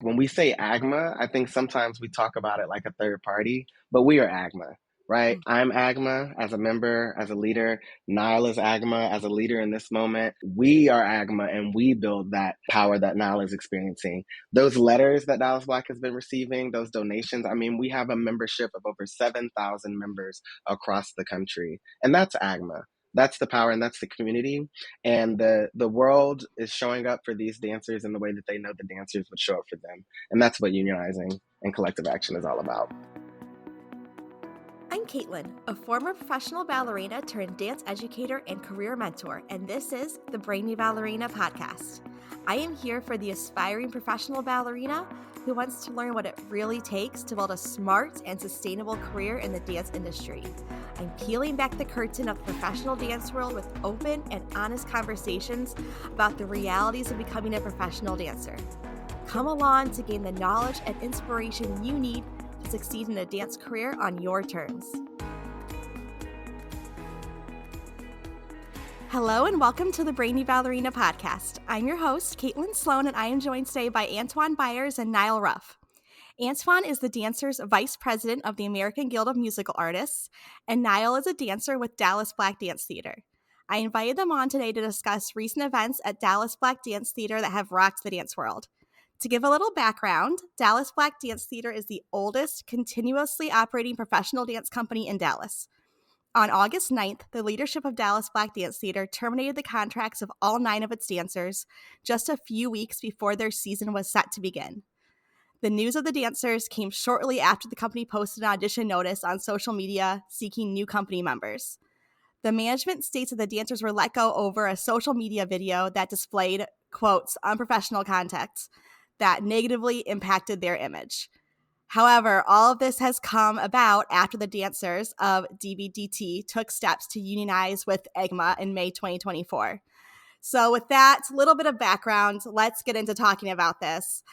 When we say AGMA, I think sometimes we talk about it like a third party, but we are AGMA, right? Mm. I'm AGMA as a member, as a leader. Nile is AGMA as a leader in this moment. We are AGMA and we build that power that Nile is experiencing. Those letters that Dallas Black has been receiving, those donations, I mean, we have a membership of over 7,000 members across the country. And that's AGMA. That's the power and that's the community. And the world is showing up for these dancers in the way that they know the dancers would show up for them. And that's what unionizing and collective action is all about. I'm Caitlin, a former professional ballerina turned dance educator and career mentor, and this is the Brainy Ballerina podcast. I am here for the aspiring professional ballerina who wants to learn what it really takes to build a smart and sustainable career in the dance industry. I'm peeling back the curtain of the professional dance world with open and honest conversations about the realities of becoming a professional dancer. Come along to gain the knowledge and inspiration you need to succeed in a dance career on your terms. Hello and welcome to the Brainy Ballerina podcast. I'm your host, Caitlin Sloan, and I am joined today by Antuan Byers and Nile Ruff. Antuan is the dancer's vice president of the American Guild of Musical Artists, and Nile is a dancer with Dallas Black Dance Theater. I invited them on today to discuss recent events at Dallas Black Dance Theater that have rocked the dance world. To give a little background, Dallas Black Dance Theater is the oldest continuously operating professional dance company in Dallas. On August 9th, the leadership of Dallas Black Dance Theater terminated the contracts of all 9 of its dancers just a few weeks before their season was set to begin. The news of the dancers came shortly after the company posted an audition notice on social media seeking new company members. The management states that the dancers were let go over a social media video that displayed, quotes, unprofessional content that negatively impacted their image. However, all of this has come about after the dancers of DBDT took steps to unionize with AGMA in May 2024. So with that little bit of background, let's get into talking about this.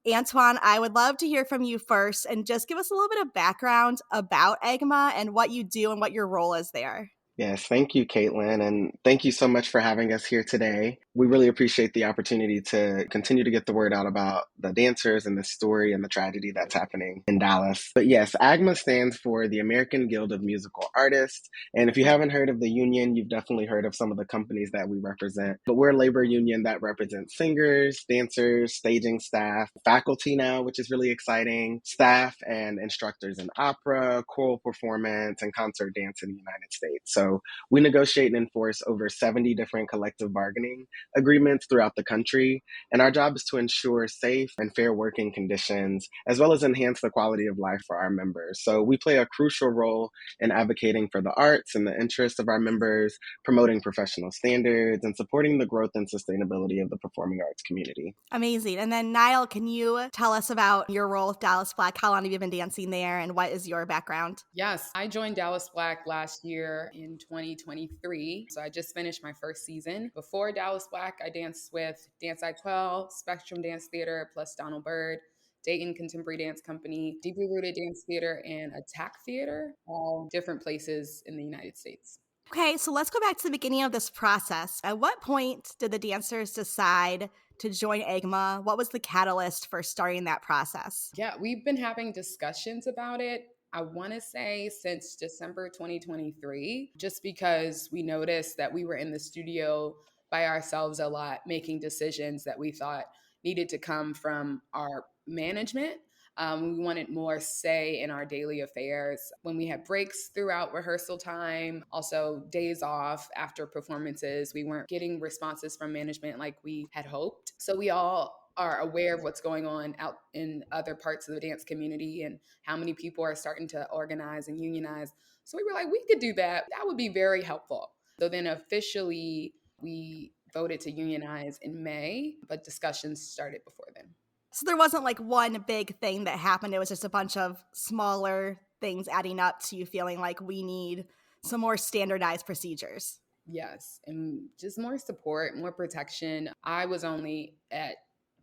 Antuan, I would love to hear from you first and just give us a little bit of background about AGMA and what you do and what your role is there. Yes, thank you, Caitlin, and thank you so much for having us here today. We really appreciate the opportunity to continue to get the word out about the dancers and the story and the tragedy that's happening in Dallas. But yes, AGMA stands for the American Guild of Musical Artists. And if you haven't heard of the union, you've definitely heard of some of the companies that we represent. But we're a labor union that represents singers, dancers, staging staff, faculty now, which is really exciting, staff and instructors in opera, choral performance, and concert dance in the United States. So we negotiate and enforce over 70 different collective bargaining agreements throughout the country. And our job is to ensure safe and fair working conditions, as well as enhance the quality of life for our members. So we play a crucial role in advocating for the arts and the interests of our members, promoting professional standards, and supporting the growth and sustainability of the performing arts community. Amazing. And then Nile, can you tell us about your role with Dallas Black? How long have you been dancing there and what is your background? Yes, I joined Dallas Black last year in 2023. So I just finished my first season. Before Dallas Black, I danced with Dance I Quell, Spectrum Dance Theater, plus Donald Byrd, Dayton Contemporary Dance Company, Deeply Rooted Dance Theater, and Attack Theater, all different places in the United States. Okay, so let's go back to the beginning of this process. At what point did the dancers decide to join AGMA? What was the catalyst for starting that process? Yeah, we've been having discussions about it. I want to say since December 2023, just because we noticed that we were in the studio by ourselves a lot, making decisions that we thought needed to come from our management. We wanted more say in our daily affairs when we had breaks throughout rehearsal time, also days off after performances. We weren't getting responses from management like we had hoped. So we all are aware of what's going on out in other parts of the dance community and how many people are starting to organize and unionize. So we were like, we could do that. That would be very helpful. So then officially we voted to unionize in May, but discussions started before then. So there wasn't like one big thing that happened. It was just a bunch of smaller things adding up to you feeling like we need some more standardized procedures. Yes, and just more support, more protection. I was only at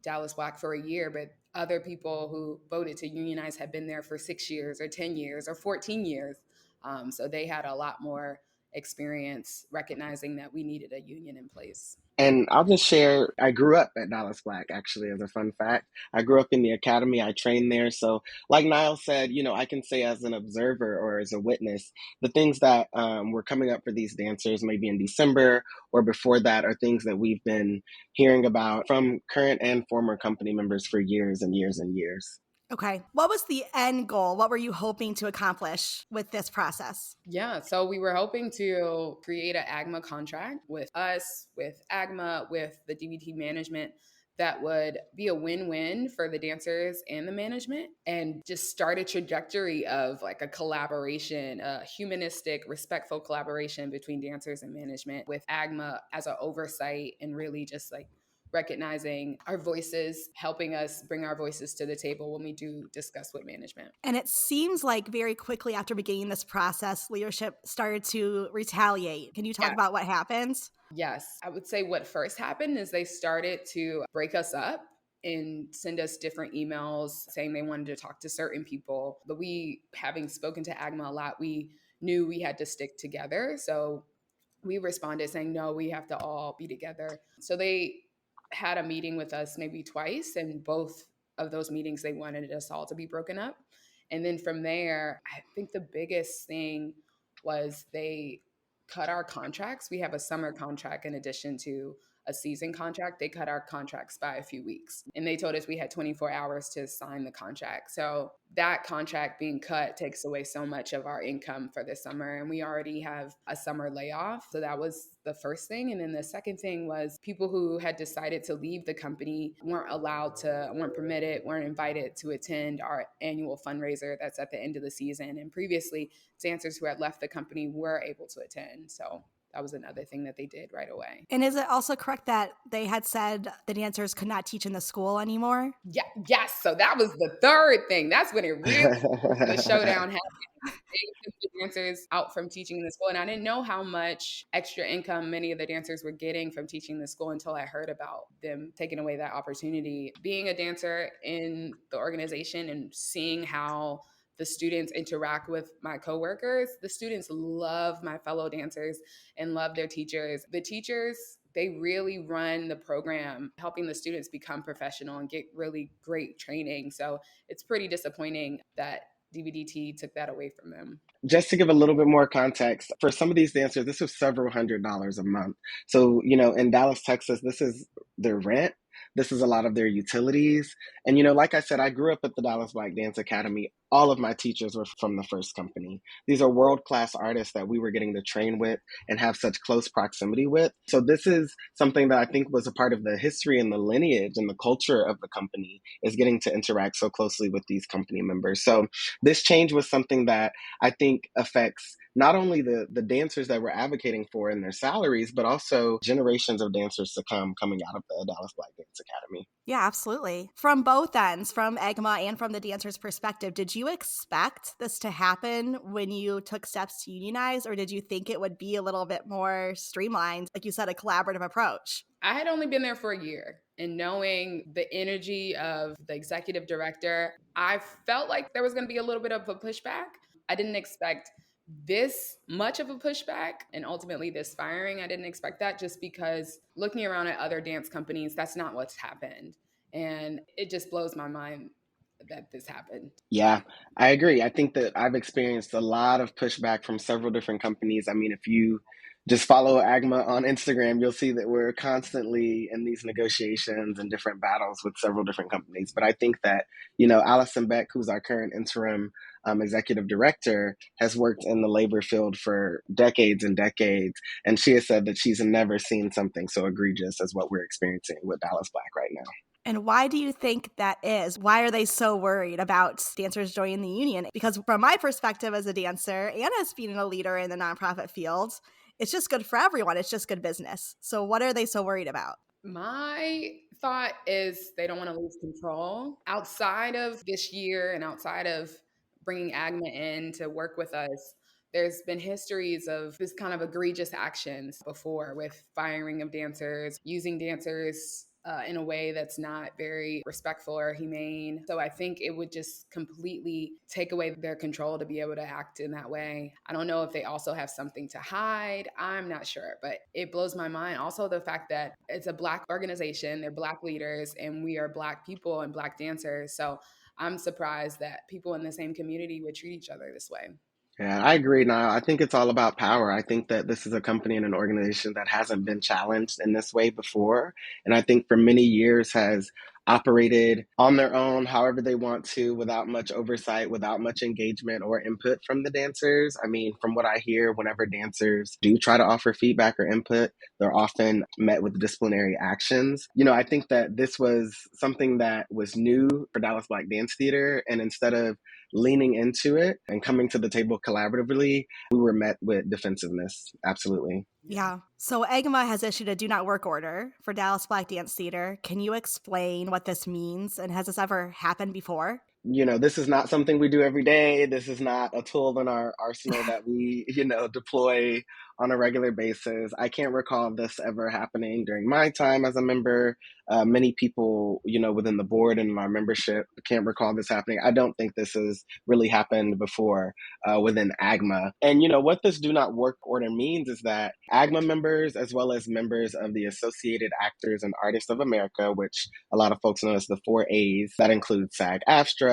Dallas Black for a year, but other people who voted to unionize had been there for 6 years or 10 years or 14 years. So they had a lot more experience recognizing that we needed a union in place. And I'll just share, I grew up at Dallas Black, actually, as a fun fact. I grew up in the academy, I trained there. So, like Niall said, I can say as an observer or as a witness, the things that were coming up for these dancers, maybe in December or before that, are things that we've been hearing about from current and former company members for years and years and years. Okay. What was the end goal? What were you hoping to accomplish with this process? Yeah, so we were hoping to create an AGMA contract with us, with AGMA, with the DBT management that would be a win-win for the dancers and the management, and just start a trajectory of like a collaboration, a humanistic, respectful collaboration between dancers and management, with AGMA as an oversight and really just like recognizing our voices, helping us bring our voices to the table when we do discuss with management. And it seems like very quickly after beginning this process, leadership started to retaliate. Can you talk Yeah. about what happens? Yes. I would say what first happened is they started to break us up and send us different emails saying they wanted to talk to certain people. But we, having spoken to AGMA a lot, we knew we had to stick together. So we responded saying, no, we have to all be together. So they had a meeting with us maybe twice, and both of those meetings, they wanted us all to be broken up. And then from there, I think the biggest thing was they cut our contracts. We have a summer contract in addition to a season contract. They cut our contracts by a few weeks, and they told us we had 24 hours to sign the contract. So that contract being cut takes away so much of our income for the summer, and we already have a summer layoff. So that was the first thing. And then the second thing was people who had decided to leave the company weren't permitted, weren't invited to attend our annual fundraiser that's at the end of the season. And previously, dancers who had left the company were able to attend. So that was another thing that they did right away. And is it also correct that they had said the dancers could not teach in the school anymore? Yeah, yes. So that was the third thing. That's when it really, the showdown happened. They took the dancers out from teaching in the school. And I didn't know how much extra income many of the dancers were getting from teaching in the school until I heard about them taking away that opportunity. Being a dancer in the organization and seeing how the students interact with my coworkers, the students love my fellow dancers and love their teachers. The teachers, they really run the program, helping the students become professional and get really great training. So it's pretty disappointing that DBDT took that away from them. Just to give a little bit more context, for some of these dancers, this was several $100s a month. So, in Dallas, Texas, this is their rent. This is a lot of their utilities. And, like I said, I grew up at the Dallas Black Dance Academy. All of my teachers were from the first company. These are world-class artists that we were getting to train with and have such close proximity with. So this is something that I think was a part of the history and the lineage and the culture of the company, is getting to interact so closely with these company members. So this change was something that I think affects not only the dancers that we're advocating for and their salaries, but also generations of dancers to come coming out of the Dallas Black Dance Academy. Yeah, absolutely. From both ends, from AGMA and from the dancer's perspective, did you expect this to happen when you took steps to unionize, or did you think it would be a little bit more streamlined, like you said, a collaborative approach? I had only been there for a year, and knowing the energy of the executive director, I felt like there was going to be a little bit of a pushback. I didn't expect this much of a pushback, and ultimately this firing. I didn't expect that, just because looking around at other dance companies, that's not what's happened. And it just blows my mind that this happened. Yeah, I agree. I think that I've experienced a lot of pushback from several different companies. I mean, if you just follow AGMA on Instagram, you'll see that we're constantly in these negotiations and different battles with several different companies. But I think that, Allison Beck, who's our current interim executive director, has worked in the labor field for decades and decades. And she has said that she's never seen something so egregious as what we're experiencing with Dallas Black right now. And why do you think that is? Why are they so worried about dancers joining the union? Because from my perspective as a dancer and as being a leader in the nonprofit field, it's just good for everyone. It's just good business. So what are they so worried about? My thought is they don't want to lose control. Outside of this year and outside of bringing AGMA in to work with us, there's been histories of this kind of egregious actions before, with firing of dancers, using dancers in a way that's not very respectful or humane. So I think it would just completely take away their control to be able to act in that way. I don't know if they also have something to hide. I'm not sure, but it blows my mind. Also, the fact that it's a Black organization, they're Black leaders, and we are Black people and Black dancers. So I'm surprised that people in the same community would treat each other this way. Yeah, I agree. Now, I think it's all about power. I think that this is a company and an organization that hasn't been challenged in this way before. And I think for many years has operated on their own, however they want to, without much oversight, without much engagement or input from the dancers. I mean, from what I hear, whenever dancers do try to offer feedback or input, they're often met with disciplinary actions. I think that this was something that was new for Dallas Black Dance Theater. And instead of leaning into it and coming to the table collaboratively, we were met with defensiveness. Absolutely. Yeah. So AGMA has issued a do not work order for Dallas Black Dance Theater. Can you explain what this means? And has this ever happened before? This is not something we do every day. This is not a tool in our arsenal that we, deploy on a regular basis. I can't recall this ever happening during my time as a member. Many people, within the board and our membership can't recall this happening. I don't think this has really happened before within AGMA. And, what this do not work order means is that AGMA members, as well as members of the Associated Actors and Artists of America, which a lot of folks know as the 4As, that includes SAG-AFTRA,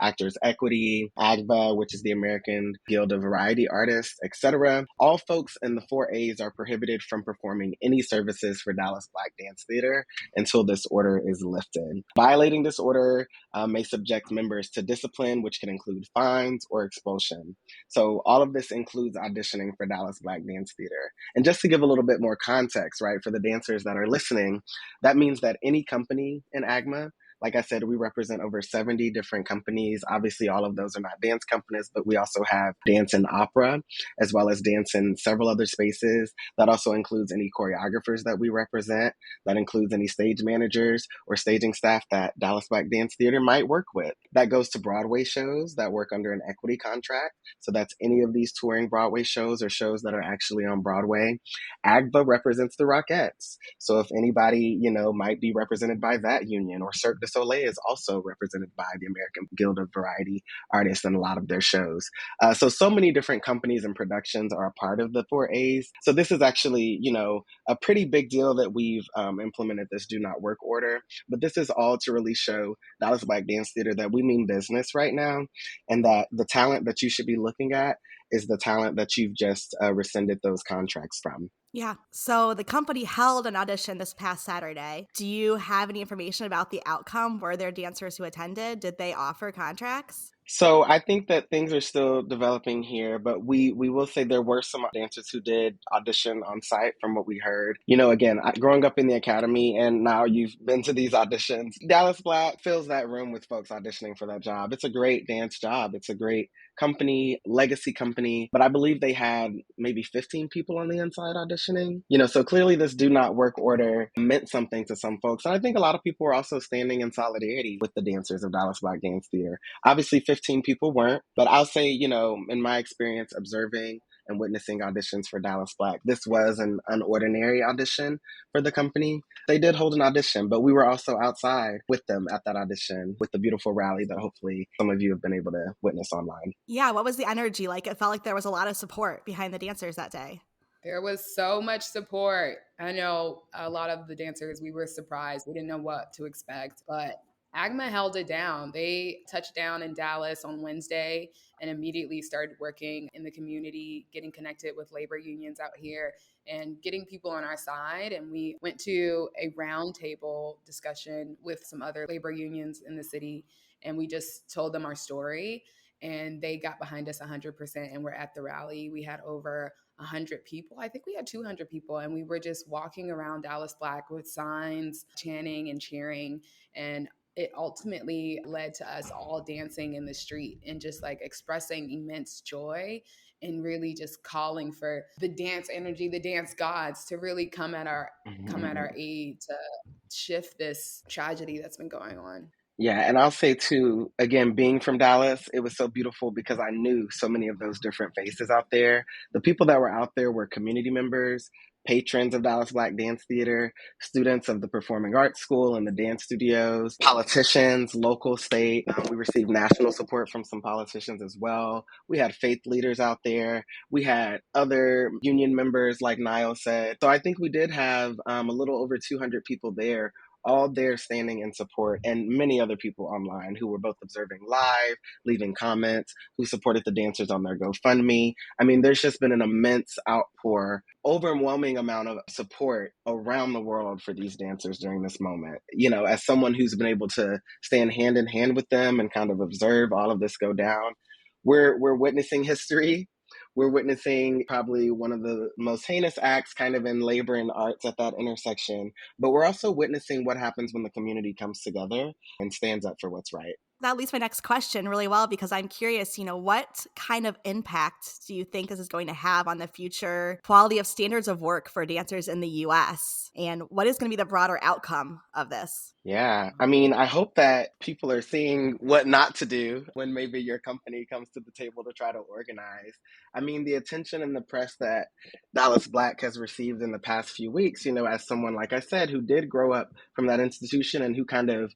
Actors Equity, AGBA, which is the American Guild of Variety Artists, etc. All folks in the 4As are prohibited from performing any services for Dallas Black Dance Theater until this order is lifted. Violating this order may subject members to discipline, which can include fines or expulsion. So all of this includes auditioning for Dallas Black Dance Theater. And just to give a little bit more context, right, for the dancers that are listening, that means that any company in AGMA, like I said, we represent over 70 different companies. Obviously, all of those are not dance companies, but we also have dance and opera, as well as dance in several other spaces. That also includes any choreographers that we represent. That includes any stage managers or staging staff that Dallas Black Dance Theater might work with. That goes to Broadway shows that work under an equity contract. So that's any of these touring Broadway shows or shows that are actually on Broadway. AGBA represents the Rockettes. So if anybody, might be represented by that union, or Cirque du Soleil is also represented by the American Guild of Variety Artists in a lot of their shows. So many different companies and productions are a part of the 4As. So this is actually, a pretty big deal that we've implemented this do not work order. But this is all to really show Dallas Black Dance Theater that we mean business right now, and that the talent that you should be looking at is the talent that you've just rescinded those contracts from. Yeah. So the company held an audition this past Saturday. Do you have any information about the outcome? Were there dancers who attended? Did they offer contracts? So I think that things are still developing here, but we will say there were some dancers who did audition on site from what we heard. Again, growing up in the academy and now you've been to these auditions, Dallas Black fills that room with folks auditioning for that job. It's a great dance job. It's a great company, legacy company, but I believe they had maybe 15 people on the inside auditioning. So clearly this do not work order meant something to some folks. And I think a lot of people were also standing in solidarity with the dancers of Dallas Black Dance Theater. Obviously 15 people weren't, but I'll say, in my experience observing and witnessing auditions for Dallas Black, this was an unordinary audition for the company. They did hold an audition, but we were also outside with them at that audition with the beautiful rally that hopefully some of you have been able to witness online. Yeah. What was the energy like? It felt like there was a lot of support behind the dancers that day. There was so much support. I know a lot of the dancers, we were surprised. We didn't know what to expect, but AGMA held it down. They touched down in Dallas on Wednesday and immediately started working in the community, getting connected with labor unions out here and getting people on our side. And we went to a roundtable discussion with some other labor unions in the city, and we just told them our story. And they got behind us 100%. And we're at the rally. We had over 100 people. I think we had 200 people. And we were just walking around Dallas Black with signs, chanting and cheering. And it ultimately led to us all dancing in the street and just like expressing immense joy and really just calling for the dance energy, the dance gods to really come at our aid to shift this tragedy that's been going on. Yeah, and I'll say too, again, being from Dallas, it was so beautiful because I knew so many of those different faces out there. The people that were out there were community members, patrons of Dallas Black Dance Theater, students of the Performing Arts School and the dance studios, politicians, local, state. We received national support from some politicians as well. We had faith leaders out there. We had other union members, like Nile said. So I think we did have a little over 200 people there, all there standing in support, and many other people online who were both observing live, leaving comments, who supported the dancers on their GoFundMe. I mean, there's just been an immense outpour, overwhelming amount of support around the world for these dancers during this moment. You know, as someone who's been able to stand hand in hand with them and kind of observe all of this go down, we're witnessing history. We're witnessing probably one of the most heinous acts kind of in labor and arts at that intersection, but we're also witnessing what happens when the community comes together and stands up for what's right. That leads my next question really well, because I'm curious, what kind of impact do you think this is going to have on the future quality of standards of work for dancers in the US? And what is going to be the broader outcome of this? Yeah, I mean, I hope that people are seeing what not to do when maybe your company comes to the table to try to organize. I mean, the attention and the press that Dallas Black has received in the past few weeks, as someone, like I said, who did grow up from that institution and who kind of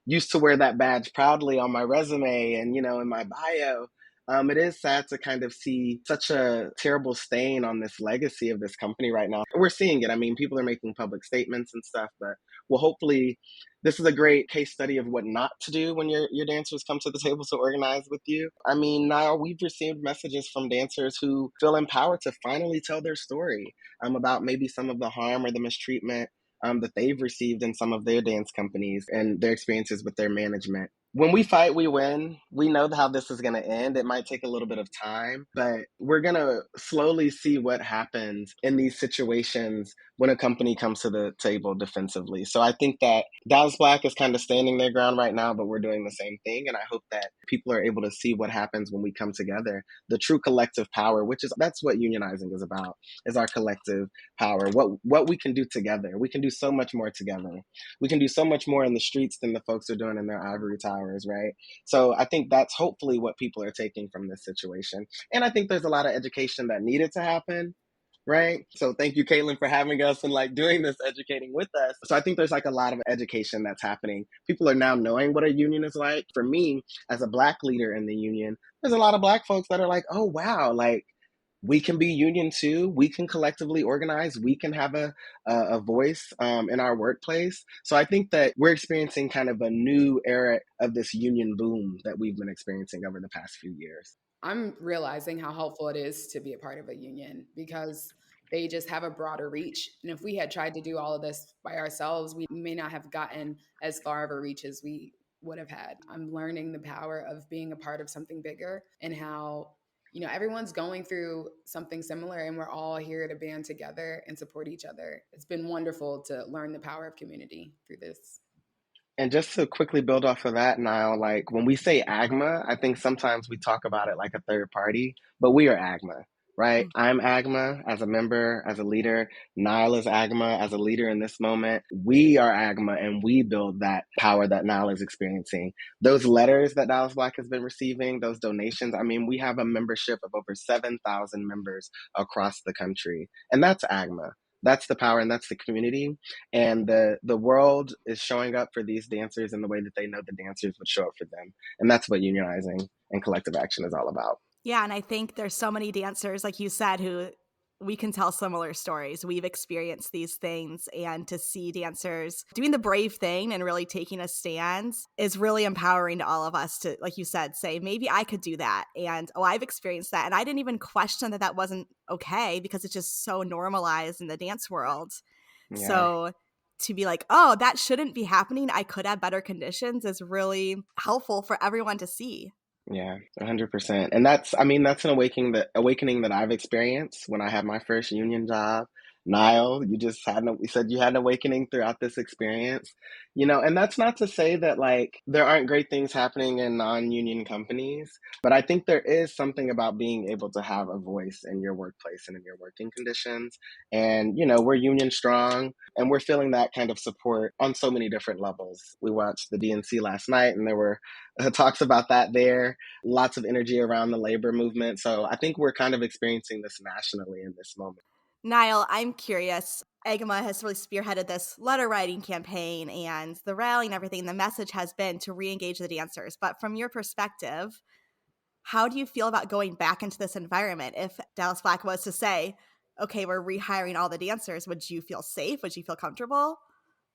used to wear that badge proudly on my resume and, in my bio. It is sad to kind of see such a terrible stain on this legacy of this company right now. We're seeing it. I mean, people are making public statements and stuff, but well, hopefully this is a great case study of what not to do when your dancers come to the table to organize with you. I mean, now we've received messages from dancers who feel empowered to finally tell their story about maybe some of the harm or the mistreatment that they've received in some of their dance companies and their experiences with their management. When we fight, we win. We know how this is going to end. It might take a little bit of time, but we're going to slowly see what happens in these situations when a company comes to the table defensively. So I think that Dallas Black is kind of standing their ground right now, but we're doing the same thing. And I hope that people are able to see what happens when we come together, the true collective power, that's what unionizing is about, is our collective power, what we can do together. We can do so much more together. We can do so much more in the streets than the folks are doing in their ivory towers, right? So I think that's hopefully what people are taking from this situation. And I think there's a lot of education that needed to happen, right? So thank you, Caitlin, for having us and doing this educating with us. So I think there's a lot of education that's happening. People are now knowing what a union is like. For me, as a Black leader in the union, there's a lot of Black folks that are like, oh, wow, we can be union too. We can collectively organize. We can have a voice in our workplace. So I think that we're experiencing kind of a new era of this union boom that we've been experiencing over the past few years. I'm realizing how helpful it is to be a part of a union because they just have a broader reach. And if we had tried to do all of this by ourselves, we may not have gotten as far of a reach as we would have had. I'm learning the power of being a part of something bigger and how everyone's going through something similar and we're all here to band together and support each other. It's been wonderful to learn the power of community through this. And just to quickly build off of that, Niall, when we say AGMA, I think sometimes we talk about it like a third party, but we are AGMA, right? I'm AGMA as a member, as a leader. Nile is AGMA as a leader in this moment. We are AGMA and we build that power that Nile is experiencing. Those letters that Dallas Black has been receiving, those donations, I mean, we have a membership of over 7,000 members across the country. And that's AGMA. That's the power and that's the community. And the world is showing up for these dancers in the way that they know the dancers would show up for them. And that's what unionizing and collective action is all about. Yeah, and I think there's so many dancers, like you said, who we can tell similar stories. We've experienced these things, and to see dancers doing the brave thing and really taking a stand is really empowering to all of us to, like you said, say, maybe I could do that. And, I've experienced that. And I didn't even question that wasn't okay because it's just so normalized in the dance world. Yeah. So to be like, oh, that shouldn't be happening, I could have better conditions, is really helpful for everyone to see. Yeah, 100%. And that's an awakening that I've experienced when I had my first union job. Nile, you said you had an awakening throughout this experience, and that's not to say that there aren't great things happening in non-union companies, but I think there is something about being able to have a voice in your workplace and in your working conditions. And, we're union strong and we're feeling that kind of support on so many different levels. We watched the DNC last night and there were talks about that there, lots of energy around the labor movement. So I think we're kind of experiencing this nationally in this moment. Nile, I'm curious. AGMA has really spearheaded this letter writing campaign and the rally and everything. The message has been to re-engage the dancers. But from your perspective, how do you feel about going back into this environment? If Dallas Black was to say, okay, we're rehiring all the dancers, would you feel safe? Would you feel comfortable?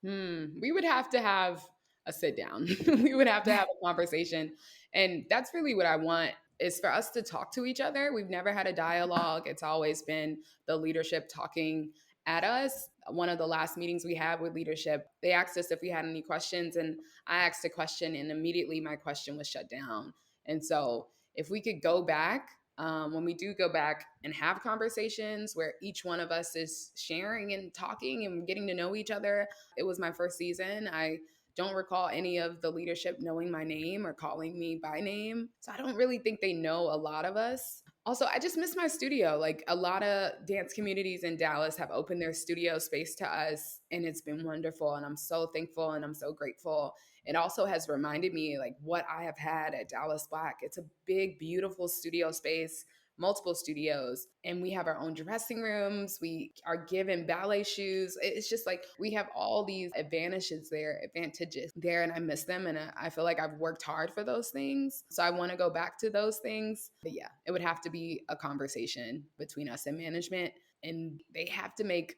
We would have to have a sit down. We would have to have a conversation. And that's really what I want is for us to talk to each other. We've never had a dialogue. It's always been the leadership talking at us. One of the last meetings we had with leadership, they asked us if we had any questions, and I asked a question, and immediately my question was shut down. And so if we could go back, when we do go back and have conversations where each one of us is sharing and talking and getting to know each other. It was my first season. I don't recall any of the leadership knowing my name or calling me by name. So I don't really think they know a lot of us. Also, I just miss my studio. Like a lot of dance communities in Dallas have opened their studio space to us, and it's been wonderful. And I'm so thankful and I'm so grateful. It also has reminded me like what I have had at Dallas Black. It's a big, beautiful studio space, multiple studios, and we have our own dressing rooms. We are given ballet shoes. It's just like we have all these advantages there, and I miss them. And I feel like I've worked hard for those things. So I want to go back to those things. But yeah, it would have to be a conversation between us and management, and they have to make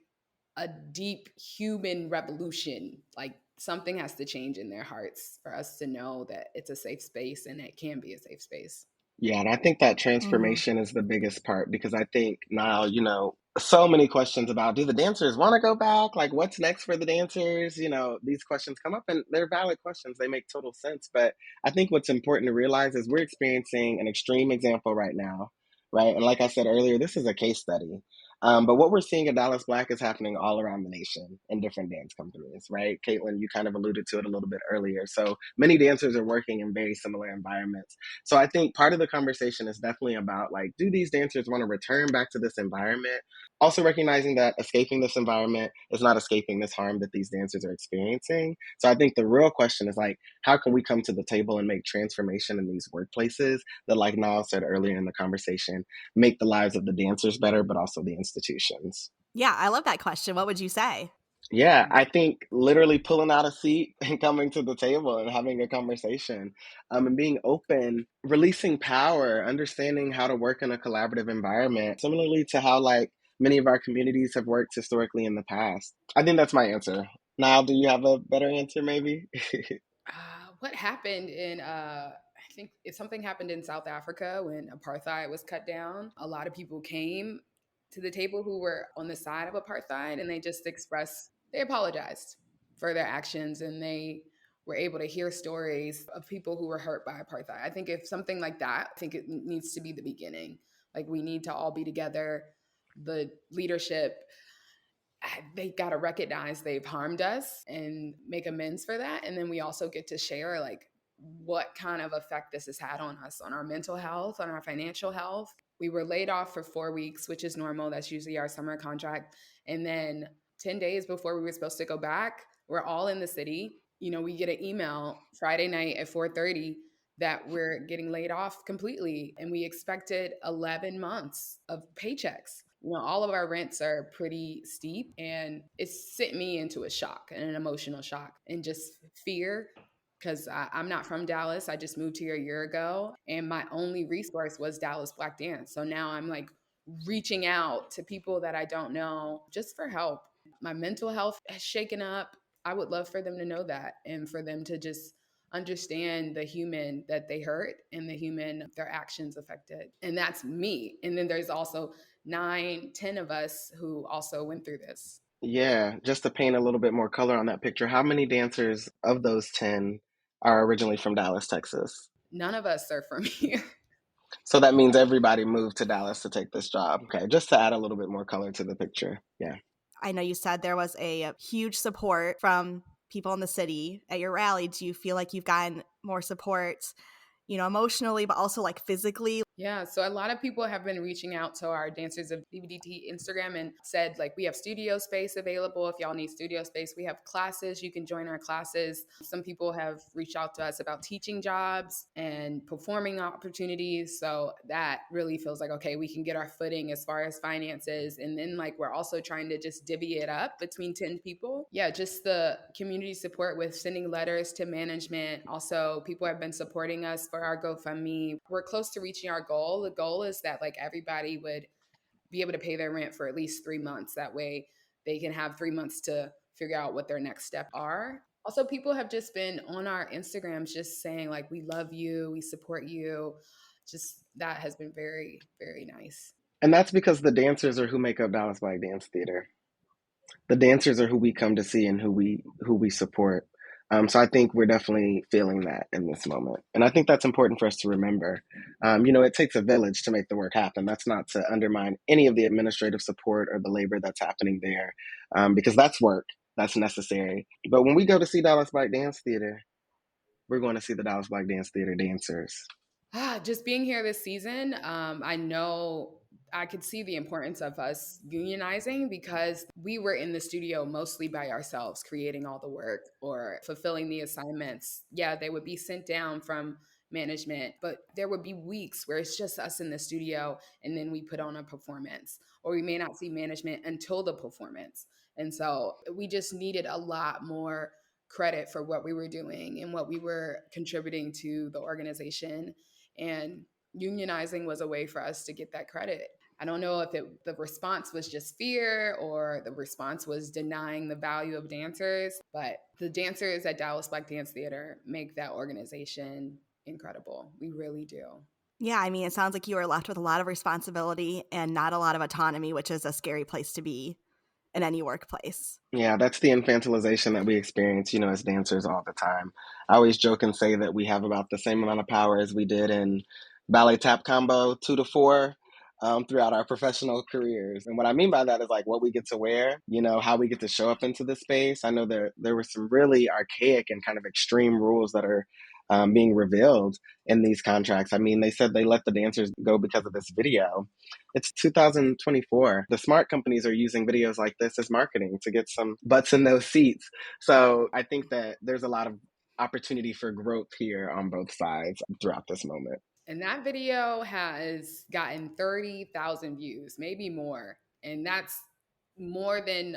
a deep human revolution. Like something has to change in their hearts for us to know that it's a safe space and it can be a safe space. Yeah, and I think that Mm-hmm. transformation is the biggest part because I think now, so many questions about do the dancers want to go back? Like, what's next for the dancers? These questions come up and they're valid questions. They make total sense. But I think what's important to realize is we're experiencing an extreme example right now, right? And like I said earlier, this is a case study. But what we're seeing at Dallas Black is happening all around the nation in different dance companies, right? Caitlin, you kind of alluded to it a little bit earlier. So many dancers are working in very similar environments. So I think part of the conversation is definitely about like, do these dancers want to return back to this environment? Also recognizing that escaping this environment is not escaping this harm that these dancers are experiencing. So I think the real question is like, how can we come to the table and make transformation in these workplaces that, like Niall said earlier in the conversation, make the lives of the dancers better, but also the institutions? Yeah, I love that question. What would you say? Yeah, I think literally pulling out a seat and coming to the table and having a conversation, and being open, releasing power, understanding how to work in a collaborative environment, similarly to how like many of our communities have worked historically in the past. I think that's my answer. Now, do you have a better answer, maybe? What happened in I think something happened in South Africa when apartheid was cut down. A lot of people came to the table who were on the side of apartheid, and they just they apologized for their actions, and they were able to hear stories of people who were hurt by apartheid. I think if something like that, I think it needs to be the beginning. Like we need to all be together, the leadership, they got to recognize they've harmed us and make amends for that. And then we also get to share like what kind of effect this has had on us, on our mental health, on our financial health. We were laid off for 4 weeks, which is normal. That's usually our summer contract. And then 10 days before we were supposed to go back, we're all in the city. We get an email Friday night at 4:30 that we're getting laid off completely. And we expected 11 months of paychecks. All of our rents are pretty steep, and it sent me into a shock and an emotional shock and just fear because I'm not from Dallas. I just moved here a year ago, and my only resource was Dallas Black Dance. So now I'm like reaching out to people that I don't know just for help. My mental health has shaken up. I would love for them to know that and for them to just understand the human that they hurt and the human their actions affected. And that's me. And then there's also 9, 10 of us who also went through this. Yeah, just to paint a little bit more color on that picture, how many dancers of those 10 are originally from Dallas, Texas? None of us are from here. So that means everybody moved to Dallas to take this job. Okay, just to add a little bit more color to the picture. Yeah. I know you said there was a huge support from people in the city at your rally. Do you feel like you've gotten more support, emotionally, but also like physically? Yeah, so a lot of people have been reaching out to our Dancers of DBDT Instagram and said, like, we have studio space available. If y'all need studio space, we have classes. You can join our classes. Some people have reached out to us about teaching jobs and performing opportunities. So that really feels like, okay, we can get our footing as far as finances. And then, like, we're also trying to just divvy it up between 10 people. Yeah, just the community support with sending letters to management. Also, people have been supporting us for our GoFundMe. We're close to reaching our goal. The goal is that like everybody would be able to pay their rent for at least 3 months. That way they can have 3 months to figure out what their next step are. Also, people have just been on our Instagrams just saying like, we love you, we support you. Just that has been very, very nice. And that's because the dancers are who make up Dallas Black Dance Theater. The dancers are who we come to see and who we support. So I think we're definitely feeling that in this moment, and I think that's important for us to remember. It takes a village to make the work happen. That's not to undermine any of the administrative support or the labor that's happening there, because that's work, that's necessary. But when we go to see Dallas Black Dance Theater, we're going to see the Dallas Black Dance Theater dancers. Just being here this season, I know I could see the importance of us unionizing because we were in the studio mostly by ourselves, creating all the work or fulfilling the assignments. Yeah, they would be sent down from management, but there would be weeks where it's just us in the studio and then we put on a performance, or we may not see management until the performance. And so we just needed a lot more credit for what we were doing and what we were contributing to the organization, and unionizing was a way for us to get that credit. I don't know if the response was just fear or the response was denying the value of dancers, but the dancers at Dallas Black Dance Theater make that organization incredible. We really do. Yeah, I mean, it sounds like you are left with a lot of responsibility and not a lot of autonomy, which is a scary place to be in any workplace. Yeah, that's the infantilization that we experience, as dancers all the time. I always joke and say that we have about the same amount of power as we did in ballet tap combo 2 to 4 throughout our professional careers. And what I mean by that is like what we get to wear, how we get to show up into the space. I know there were some really archaic and kind of extreme rules that are being revealed in these contracts. I mean, they said they let the dancers go because of this video. It's 2024. The smart companies are using videos like this as marketing to get some butts in those seats. So I think that there's a lot of opportunity for growth here on both sides throughout this moment. And that video has gotten 30,000 views, maybe more. And that's more than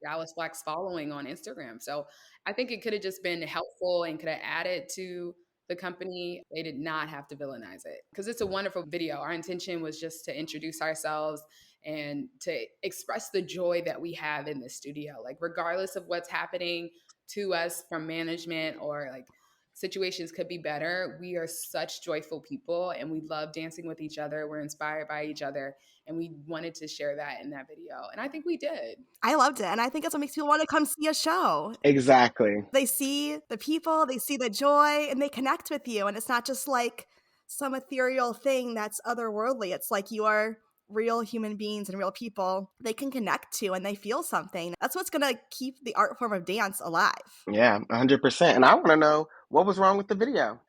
Dallas Black's following on Instagram. So I think it could have just been helpful and could have added to the company. They did not have to villainize it because it's a wonderful video. Our intention was just to introduce ourselves and to express the joy that we have in the studio. Like, regardless of what's happening to us from management or like situations could be better, we are such joyful people and we love dancing with each other. We're inspired by each other. And we wanted to share that in that video. And I think we did. I loved it. And I think that's what makes people want to come see a show. Exactly. They see the people, they see the joy, and they connect with you. And it's not just like some ethereal thing that's otherworldly. It's like you are real human beings and real people they can connect to and they feel something. That's what's going to keep the art form of dance alive. Yeah, 100%. And I want to know what was wrong with the video.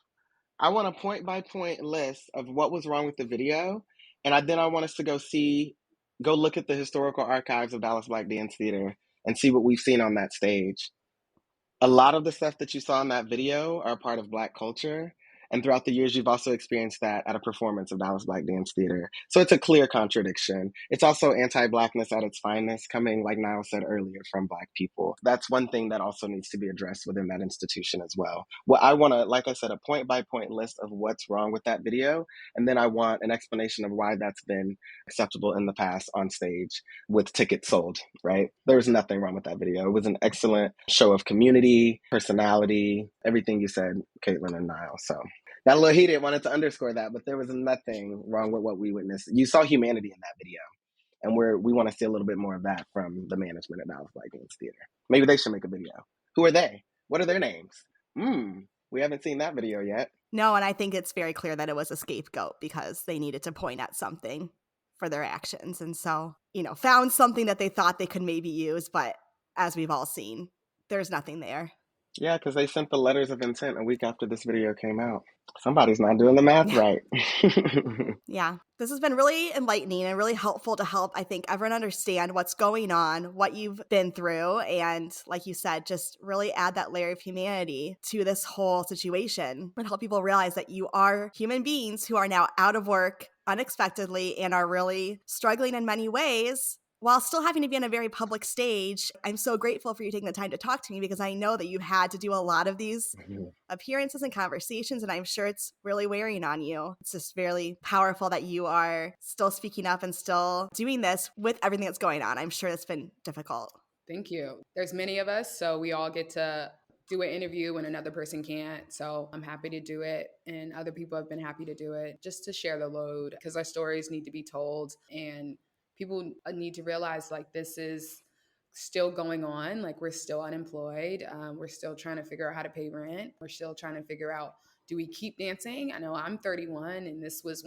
I want a point by point list of what was wrong with the video. And then I want us to go look at the historical archives of Dallas Black Dance Theater and see what we've seen on that stage. A lot of the stuff that you saw in that video are a part of Black culture. And throughout the years, you've also experienced that at a performance of Dallas Black Dance Theater. So it's a clear contradiction. It's also anti-Blackness at its finest, coming, like Nile said earlier, from Black people. That's one thing that also needs to be addressed within that institution as well. Well, I want to, like I said, a point-by-point list of what's wrong with that video. And then I want an explanation of why that's been acceptable in the past on stage with tickets sold, right? There was nothing wrong with that video. It was an excellent show of community, personality, everything you said, Caitlin and Nile. So got a little heated, wanted to underscore that, but there was nothing wrong with what we witnessed. You saw humanity in that video, and we want to see a little bit more of that from the management at Dallas Black Dance Theater. Maybe they should make a video. Who are they? What are their names? We haven't seen that video yet. No, and I think it's very clear that it was a scapegoat because they needed to point at something for their actions. And so, found something that they thought they could maybe use, but as we've all seen, there's nothing there. Yeah, because they sent the letters of intent a week after this video came out. Somebody's not doing the math Yeah. right. Yeah. This has been really enlightening and really helpful to help, I think, everyone understand what's going on, what you've been through, and like you said, just really add that layer of humanity to this whole situation and help people realize that you are human beings who are now out of work unexpectedly and are really struggling in many ways while still having to be on a very public stage. I'm so grateful for you taking the time to talk to me because I know that you've had to do a lot of these appearances and conversations, and I'm sure it's really wearing on you. It's just really powerful that you are still speaking up and still doing this with everything that's going on. I'm sure it's been difficult. Thank you. There's many of us, so we all get to do an interview when another person can't. So I'm happy to do it, and other people have been happy to do it just to share the load because our stories need to be told, and people need to realize like this is still going on. Like we're still unemployed. We're still trying to figure out how to pay rent. We're still trying to figure out, do we keep dancing? I know I'm 31 and this is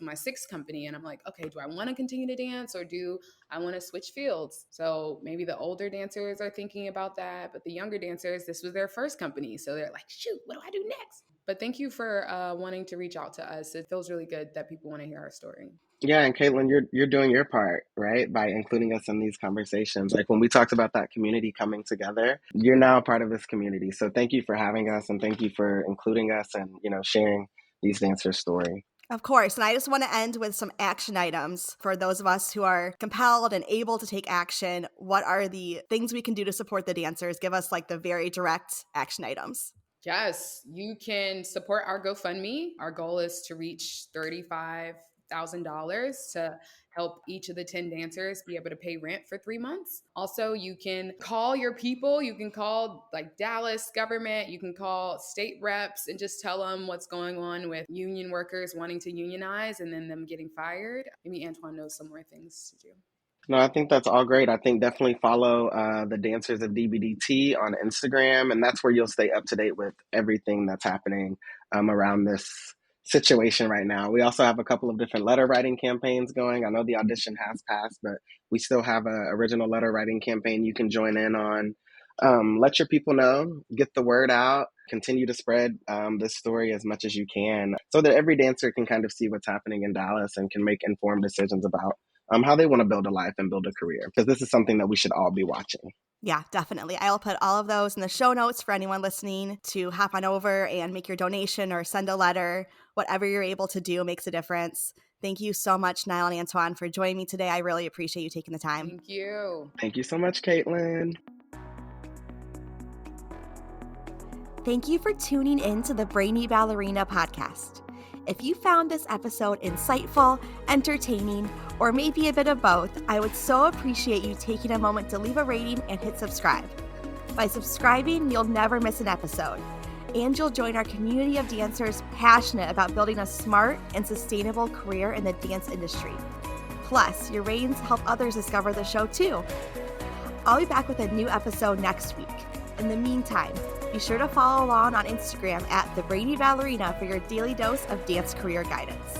my sixth company. And I'm like, okay, do I want to continue to dance or do I want to switch fields? So maybe the older dancers are thinking about that, but the younger dancers, this was their first company. So they're like, shoot, what do I do next? But thank you for wanting to reach out to us. It feels really good that people want to hear our story. Yeah, and Caitlin, you're doing your part, right? By including us in these conversations. Like when we talked about that community coming together, you're now a part of this community. So thank you for having us and thank you for including us and, sharing these dancers' story. Of course. And I just want to end with some action items for those of us who are compelled and able to take action. What are the things we can do to support the dancers? Give us like the very direct action items. Yes, you can support our GoFundMe. Our goal is to reach $35,000 to help each of the 10 dancers be able to pay rent for 3 months. Also, you can call your people. You can call like Dallas government. You can call state reps and just tell them what's going on with union workers wanting to unionize and then them getting fired. Maybe Antuan knows some more things to do. No, I think that's all great. I think definitely follow the Dancers of DBDT on Instagram, and that's where you'll stay up to date with everything that's happening around this situation right now. We also have a couple of different letter writing campaigns going. I know the audition has passed, but we still have an original letter writing campaign you can join in on. Let your people know, get the word out, continue to spread this story as much as you can so that every dancer can kind of see what's happening in Dallas and can make informed decisions about how they want to build a life and build a career, because this is something that we should all be watching. Yeah, definitely. I'll put all of those in the show notes for anyone listening to hop on over and make your donation or send a letter. Whatever you're able to do makes a difference. Thank you so much, Nile and Antuan, for joining me today. I really appreciate you taking the time. Thank you. Thank you so much, Caitlin. Thank you for tuning in to the Brainy Ballerina podcast. If you found this episode insightful, entertaining, or maybe a bit of both, I would so appreciate you taking a moment to leave a rating and hit subscribe. By subscribing, you'll never miss an episode, and you'll join our community of dancers passionate about building a smart and sustainable career in the dance industry. Plus, your ratings help others discover the show too. I'll be back with a new episode next week. In the meantime, be sure to follow along on Instagram at The Brainy Ballerina for your daily dose of dance career guidance.